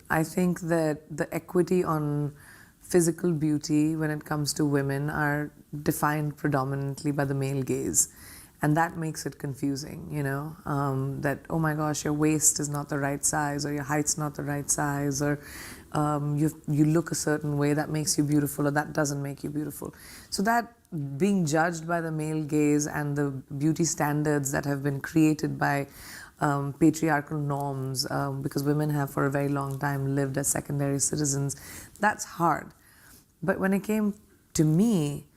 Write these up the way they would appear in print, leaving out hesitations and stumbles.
I think that the equity on physical beauty when it comes to women are defined predominantly by the male gaze. And that makes it confusing, that, oh my gosh, your waist is not the right size, or your height's not the right size, or you look a certain way that makes you beautiful, or that doesn't make you beautiful. So that being judged by the male gaze and the beauty standards that have been created by patriarchal norms, because women have for a very long time lived as secondary citizens, that's hard. But when it came to me,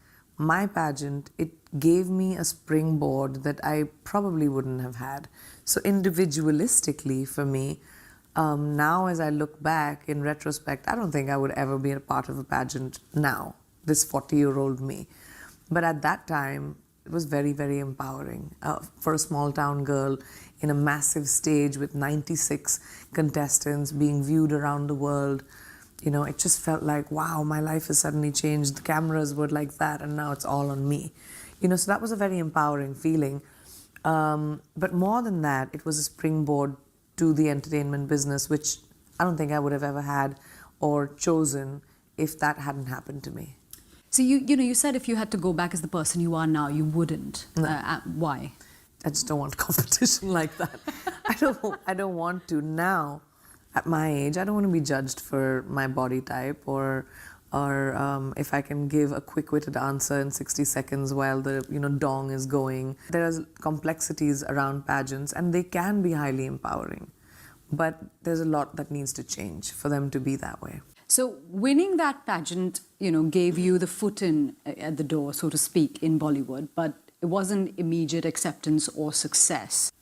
my pageant, it gave me a springboard that I probably wouldn't have had. So individualistically for me, now as I look back in retrospect, I don't think I would ever be a part of a pageant now, this 40-year-old me. But at that time, it was very, very empowering. For a small town girl in a massive stage with 96 contestants being viewed around the world, it just felt like, wow, my life has suddenly changed. The cameras were like that, and now it's all on me. So that was a very empowering feeling. But more than that, it was a springboard to the entertainment business, which I don't think I would have ever had or chosen if that hadn't happened to me. So you said if you had to go back as the person you are now, you wouldn't. No. Why? I just don't want competition like that. I don't want to now. At my age, I don't want to be judged for my body type or if I can give a quick-witted answer in 60 seconds while the dong is going. There are complexities around pageants, and they can be highly empowering. But there's a lot that needs to change for them to be that way. So winning that pageant, gave you the foot in at the door, so to speak, in Bollywood, but it wasn't immediate acceptance or success.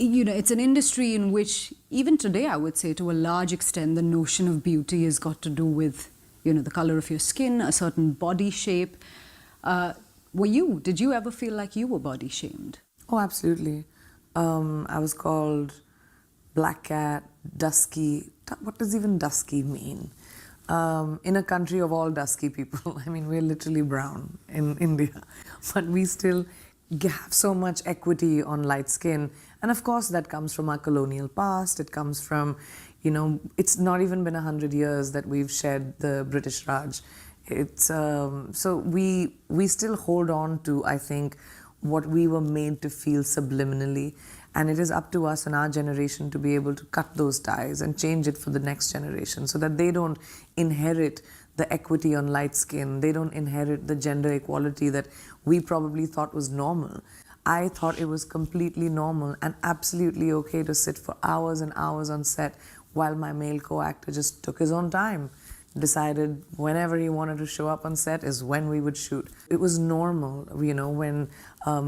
It's an industry in which, even today, I would say, to a large extent, the notion of beauty has got to do with, the color of your skin, a certain body shape. Did you ever feel like you were body shamed? Oh, absolutely. I was called black cat, dusky. What does even dusky mean? In a country of all dusky people. I mean, we're literally brown in India, but we still have so much equity on light skin. And of course, that comes from our colonial past. It comes from, it's not even been 100 years that we've shed the British Raj. So we still hold on to, I think, what we were made to feel subliminally. And it is up to us in our generation to be able to cut those ties and change it for the next generation so that they don't inherit the equity on light skin. They don't inherit the gender equality that we probably thought was normal. I thought it was completely normal and absolutely okay to sit for hours and hours on set while my male co-actor just took his own time, decided whenever he wanted to show up on set is when we would shoot. It was normal, when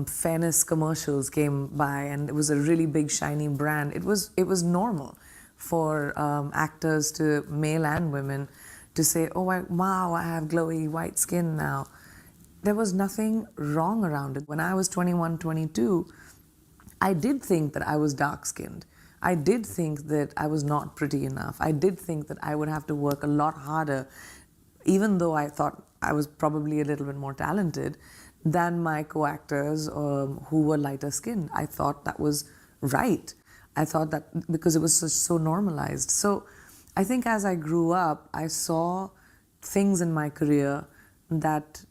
fairness commercials came by and it was a really big shiny brand. It was normal for actors, to male and women, to say, oh, wow, I have glowy white skin now. There was nothing wrong around it. When I was 21, 22, I did think that I was dark-skinned. I did think that I was not pretty enough. I did think that I would have to work a lot harder, even though I thought I was probably a little bit more talented than my co-actors who were lighter skinned. I thought that was right. I thought that because it was so normalized. So I think as I grew up, I saw things in my career that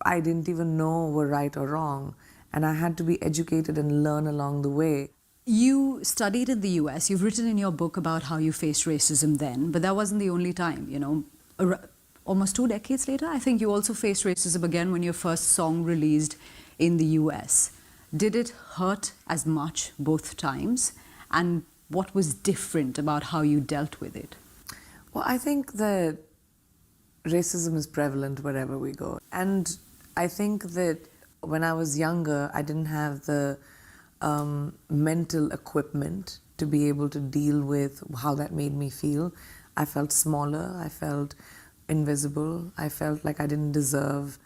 I didn't even know were right or wrong. And I had to be educated and learn along the way. You studied in the US. You've written in your book about how you faced racism then, but that wasn't the only time, Almost 2 decades later, I think you also faced racism again when your first song released in the US. Did it hurt as much both times? And what was different about how you dealt with it? Well, I think that racism is prevalent wherever we go. And I think that when I was younger, I didn't have the mental equipment to be able to deal with how that made me feel. I felt smaller, I felt invisible, I felt like I didn't deserve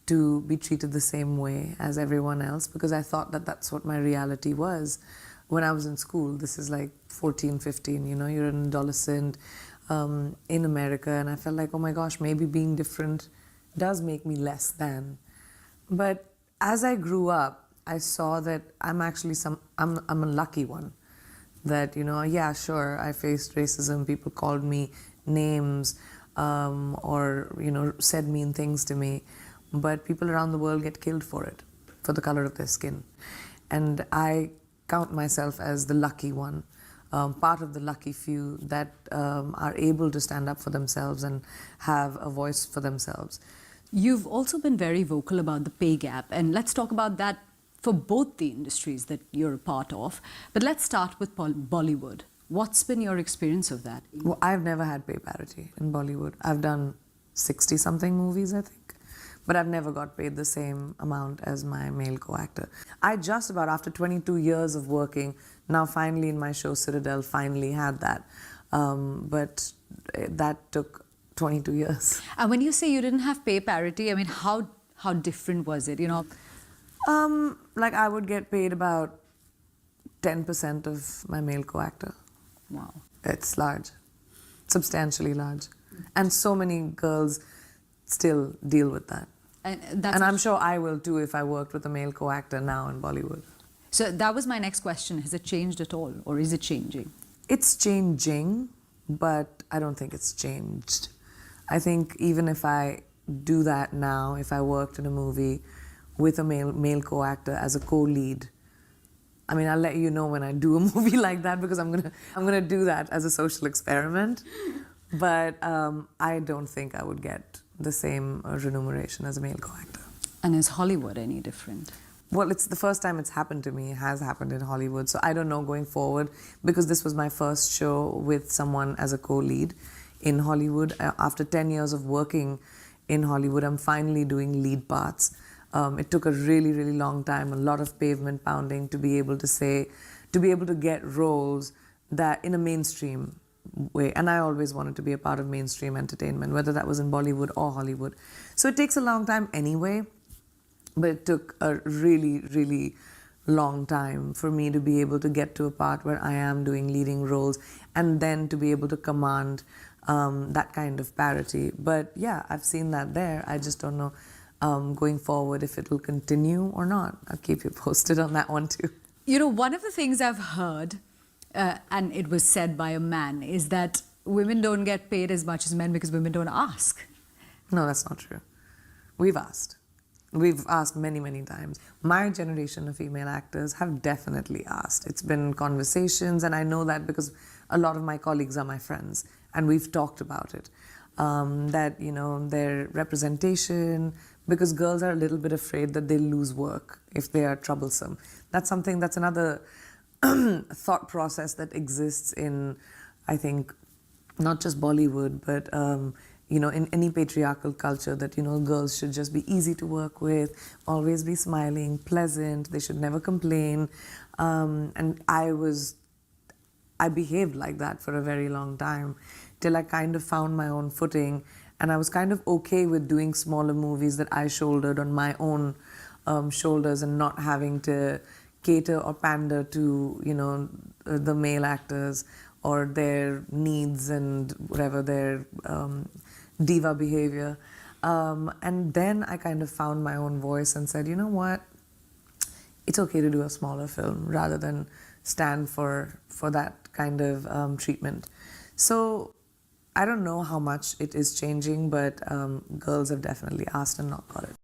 to be treated the same way as everyone else because I thought that that's what my reality was. When I was in school, this is like 14, 15, you're an adolescent in America, and I felt like, oh my gosh, maybe being different does make me less than. But as I grew up, I saw that I'm actually I'm a lucky one. that, yeah, sure, I faced racism, people called me names, or, said mean things to me, but people around the world get killed for it, for the color of their skin. And I count myself as the lucky one, part of the lucky few that are able to stand up for themselves and have a voice for themselves. You've also been very vocal about the pay gap, and let's talk about that for both the industries that you're a part of. But let's start with Bollywood. What's been your experience of that? Well, I've never had pay parity in Bollywood. I've done 60-something movies, I think, but I've never got paid the same amount as my male co-actor. I just about, after 22 years of working, now finally in my show Citadel, finally had that. But that took 22 years. And when you say you didn't have pay parity, I mean, how different was it, Like I would get paid about 10% of my male co-actor. Wow. It's large, substantially large. And so many girls still deal with that. And I'm sure I will too if I worked with a male co-actor now in Bollywood. So that was my next question. Has it changed at all, or is it changing? It's changing, but I don't think it's changed. I think even if I do that now, if I worked in a movie with a male co-actor as a co-lead, I mean, I'll let you know when I do a movie like that, because I'm gonna do that as a social experiment. But I don't think I would get the same remuneration as a male co-actor. And is Hollywood any different? Well, it's the first time it's happened to me. It has happened in Hollywood. So I don't know going forward, because this was my first show with someone as a co-lead in Hollywood. After 10 years of working in Hollywood, I'm finally doing lead parts. It took a really, really long time, a lot of pavement pounding to be able to get roles that in a mainstream way. And I always wanted to be a part of mainstream entertainment, whether that was in Bollywood or Hollywood. So it takes a long time anyway, but it took a really, really long time for me to be able to get to a part where I am doing leading roles and then to be able to command that kind of parity. But yeah, I've seen that there. I just don't know going forward if it will continue or not. I'll keep you posted on that one too. One of the things I've heard, and it was said by a man, is that women don't get paid as much as men because women don't ask. No, that's not true. We've asked. We've asked many, many times. My generation of female actors have definitely asked. It's been conversations, and I know that because a lot of my colleagues are my friends, and we've talked about it. That, their representation, because girls are a little bit afraid that they'll lose work if they are troublesome. That's another thought process that exists in, I think, not just Bollywood, but in any patriarchal culture, that girls should just be easy to work with, always be smiling, pleasant, they should never complain. And I behaved like that for a very long time, till I kind of found my own footing, and I was kind of okay with doing smaller movies that I shouldered on my own shoulders and not having to cater or pander to the male actors or their needs and whatever their diva behavior. And then I kind of found my own voice and said, you know what, it's okay to do a smaller film rather than stand for that kind of treatment. So I don't know how much it is changing, but girls have definitely asked and not got it.